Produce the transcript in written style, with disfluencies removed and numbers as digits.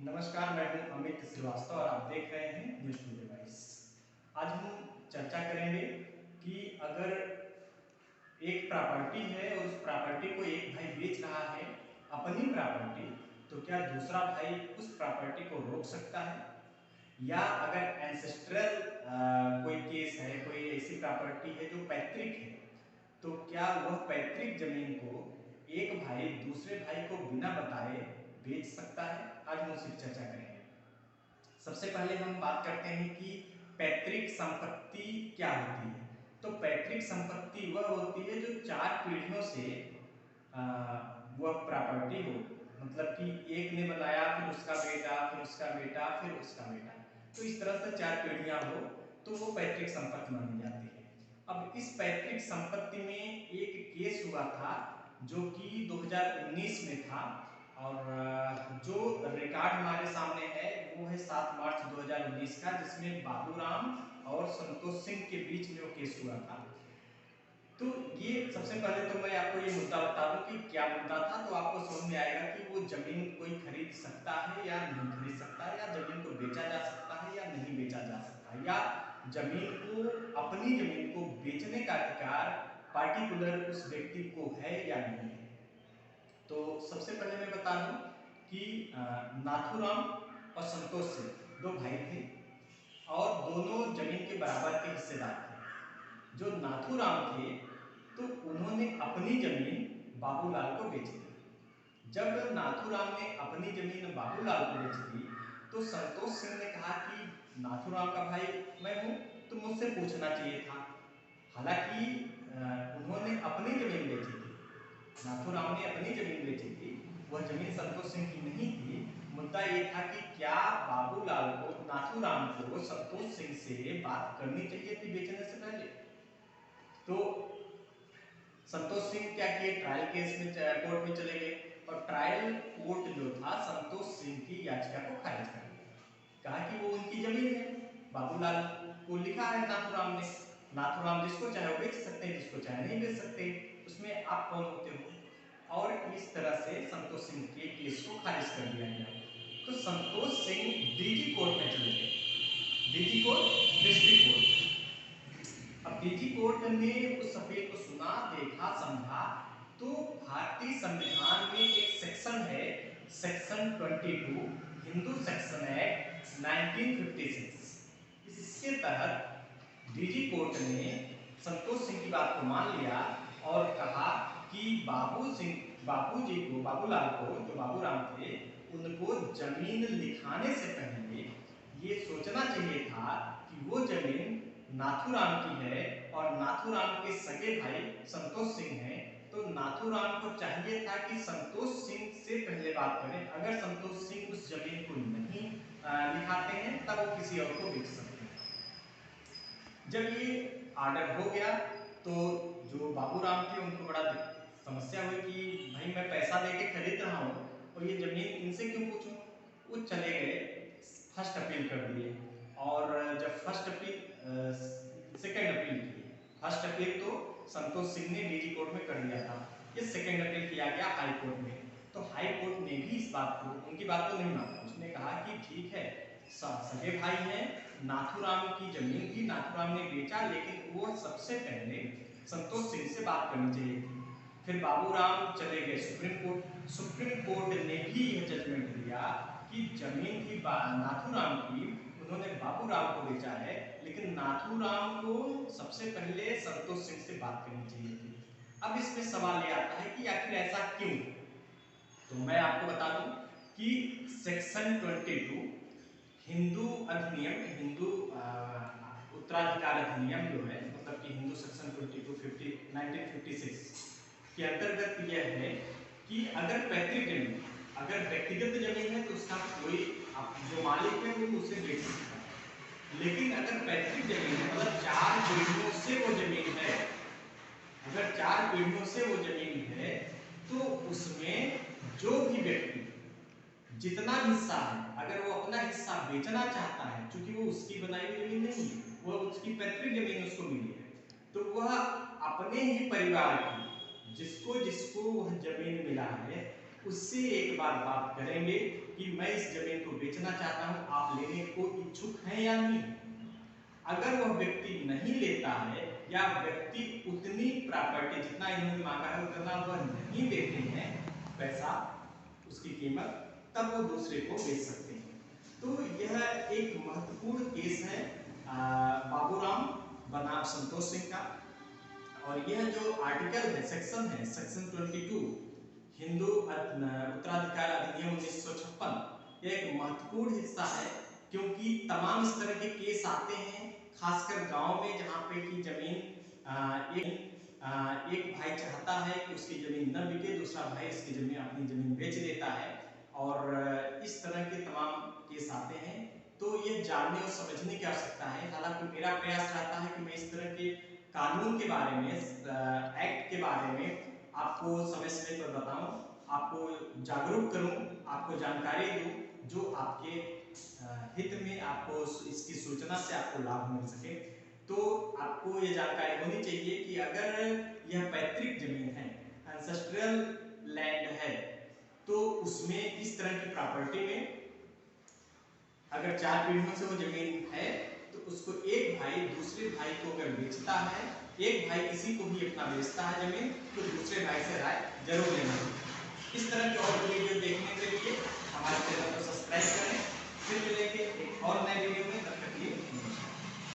नमस्कार, मैं हूं अमित श्रीवास्तव और आप देख रहे हैं न्यूज़ टू डिवाइस। आज हम चर्चा करेंगे कि अगर एक प्रॉपर्टी है और उस प्रॉपर्टी को एक भाई बेच रहा है अपनी प्रॉपर्टी, तो क्या दूसरा भाई उस प्रॉपर्टी को रोक सकता है? या अगर एंसेस्ट्रल कोई केस है, कोई ऐसी प्रॉपर्टी है जो पैतृक है, तो क्या वह पैतृक जमीन को एक भाई दूसरे भाई को बिना बताए बेच सकता है? आज हम उसी पर चर्चा करेंगे। सबसे पहले हम बात करते हैं कि पैतृक संपत्ति क्या होती है। तो पैतृक संपत्ति वह होती है जो 4 पीढ़ियों से वह प्रॉपर्टी हो, मतलब कि एक ने बनाया, फिर उसका बेटा, फिर उसका बेटा, फिर उसका बेटा, तो इस तरह से 4 पीढ़ियां हो तो वो पैतृक संपत्ति मानी जाती है। अब इस पैतृक संपत्ति में एक केस हुआ था जो कि 2019 में था, और जो रिकॉर्ड हमारे सामने है वो है 7 मार्च 2019 का, जिसमें बाबूराम और संतोष सिंह के बीच में वो केस हुआ था। तो ये सबसे पहले तो मैं आपको ये मुद्दा बता दूं कि क्या मुद्दा था, तो आपको समझ में आएगा कि वो जमीन कोई खरीद सकता है या नहीं खरीद सकता है, या जमीन को बेचा जा सकता है या नहीं बेचा जा सकता है, या जमीन को, अपनी जमीन को बेचने का अधिकार पार्टिकुलर उस व्यक्ति को है या नहीं है। तो सबसे पहले मैं बता दूं कि नाथूराम और संतोष सिंह 2 भाई थे और दोनों जमीन के बराबर के हिस्सेदार थे। जो नाथूराम थे तो उन्होंने अपनी जमीन बाबूलाल को बेच दी। जब नाथूराम ने अपनी जमीन बाबूलाल को बेच दी तो संतोष सिंह ने कहा कि नाथूराम का भाई मैं हूं, तो मुझसे पूछना चाहिए था। हालांकि उन्होंने अपनी जमीन बेची थी, नाथूराम ने अपनी जमीन बेची थी, वह जमीन संतोष सिंह की नहीं थी। मुद्दा ये था कि क्या बाबूलाल को, नाथूराम को संतोष सिंह से बात करनी चाहिए थी बेचने से पहले। तो संतोष सिंह क्या किए, ट्रायल केस में कोर्ट में चले गए और ट्रायल कोर्ट जो था संतोष सिंह की याचिका को खारिज कर दिया। कहा कि वो उनकी जमीन है, बाबूलाल को लिखा है नाथूराम ने, नाथूराम जिसको चाहे वो बेच सकते हैं, जिसको चाहे नहीं बेच सकते, उसमें आप कौन होते हो। और इस तरह से संतोष सिंह के केस को खारिज कर दिया गया। तो संतोष सिंह डीजी कोर्ट में चले गए, डीजी कोर्ट, डिस्ट्रिक्ट कोर्ट। अब डीजी कोर्ट ने उस अपील को सुना, देखा, समझा, तो भारतीय संविधान में एक सेक्शन है, सेक्शन 22, हिंदू सेक्शन एक्ट 1956। इसके तहत डीजी कोर्ट ने संतोष सिंह की बात को मान लिया और कहा कि बाबूजी को, बाबूलाल को, जो बाबूराम थे, उनको जमीन लिखाने से पहले ये सोचना चाहिए था कि वो जमीन नाथूराम की है और नाथूराम के सगे भाई संतोष सिंह हैं। तो नाथूराम को चाहिए था कि संतोष सिंह से पहले बात करें। अगर संतोष सिंह उस जमीन को नहीं लिखाते हैं तब वो किसी और को बेच सकते हैं। जब ये ऑर्डर हो गया तो जो बाबूराम थे उनको बड़ा समस्या हुई कि भाई मैं पैसा देके खरीद रहा हूँ और ये जमीन इनसे क्यों पूछूं। वो चले गए, फर्स्ट अपील कर दिए, और जब फर्स्ट अपील, सेकंड अपील की, फर्स्ट अपील तो संतोष सिंह ने डीजी कोर्ट में कर दिया था, ये सेकंड अपील किया गया हाई कोर्ट में। तो हाई कोर्ट ने भी इस बात को, उनकी बात को नहीं माना, उसने कहा कि ठीक है, सगे भाई हैं, नाथूराम की जमीन भी नाथूराम ने बेचा, लेकिन वो सबसे पहले संतोष सिंह से बात करनी चाहिए थी। फिर बाबूराम चले गए सुप्रीम कोर्ट, सुप्रीम कोर्ट ने भी यह जजमेंट दिया कि जमीन थी नाथूराम की, उन्होंने बाबूराम को बेचा है, लेकिन नाथूराम को सबसे पहले संतोष सिंह से बात करनी चाहिए थी। अब इसमें सवाल ये आता है कि आखिर ऐसा क्यों। तो मैं आपको बता दूं कि सेक्शन 22 हिंदू अधिनियम, हिंदू उत्तराधिकार अधिनियम जो है, मतलब कि हिंदू सेक्शन 1956 के अंतर्गत यह है कि अगर पैतृक जमीन, अगर व्यक्तिगत जमीन है तो उसका कोई जो मालिक है वो उसे बेच सकता है। लेकिन अगर पैतृक जमीन है, मतलब 4 पीढ़ियों से वो जमीन है, अगर 4 पीढ़ियों से वो जमीन है, तो उसमें जो भी व्यक्ति जितना हिस्सा है, अगर वो अपना हिस्सा बेचना चाहता है, क्योंकि वो उसकी बनाई हुई जमीन नहीं है, वो उसकी पैतृक जमीन उसको मिली है, तो वह अपने ही परिवार की, जिसको जिसको वह जमीन मिला है, उससे एक बार बात करेंगे कि मैं इस जमीन को बेचना चाहता हूं, आप लेने को इच्छुक हैं या नहीं। अगर वह व्यक्ति नहीं लेता है या व्यक्ति उतनी प्रॉपर्टी जितना इन्होंने मांगा है उतना वह नहीं देते हैं पैसा, उसकी कीमत, तब वो दूसरे को बेच सकते हैं। तो यह एक महत्वपूर्ण केस है बाबूराम बनाम संतोष सिंह का। और यह जो आर्टिकल है, सेक्शन है, सेक्शन 22 हिंदू उत्तराधिकार अधिनियम 1956, यह एक महत्वपूर्ण हिस्सा है क्योंकि तमाम इस तरह के केस आते हैं, खासकर गांव में, जहां पे की जमीन एक भाई चाहता है कि उसकी जमीन न बिके, दूसरा भाई उसकी जमीन, अपनी जमीन बेच देता है, और इस तरह के तमाम केस आते हैं। तो ये जानने और समझने की आवश्यकता है। हालांकि मेरा प्रयास रहता है कि मैं इस तरह के कानून के बारे में, एक्ट के बारे में आपको समय समय पर बताऊं, आपको जागरूक करूं, आपको जानकारी दूं, जो आपके हित में, आपको इसकी सूचना से आपको लाभ मिल सके। तो आपको ये जानकारी होनी चाहिए कि अगर यह पैतृक जमीन है, एंसेस्ट्रियल लैंड है, तो उसमें इस तरह की प्रॉपर्टी में अगर 4 पीढ़ियों से वो जमीन है तो उसको एक भाई दूसरे भाई को अगर बेचता है, एक भाई किसी को भी अपना बेचता है जमीन, तो दूसरे भाई से राय जरूर लेना चाहिए। इस तरह की और वीडियो देखने के लिए हमारे चैनल को सब्सक्राइब करें। फिर मिलेंगे एक और नए वीडियो में।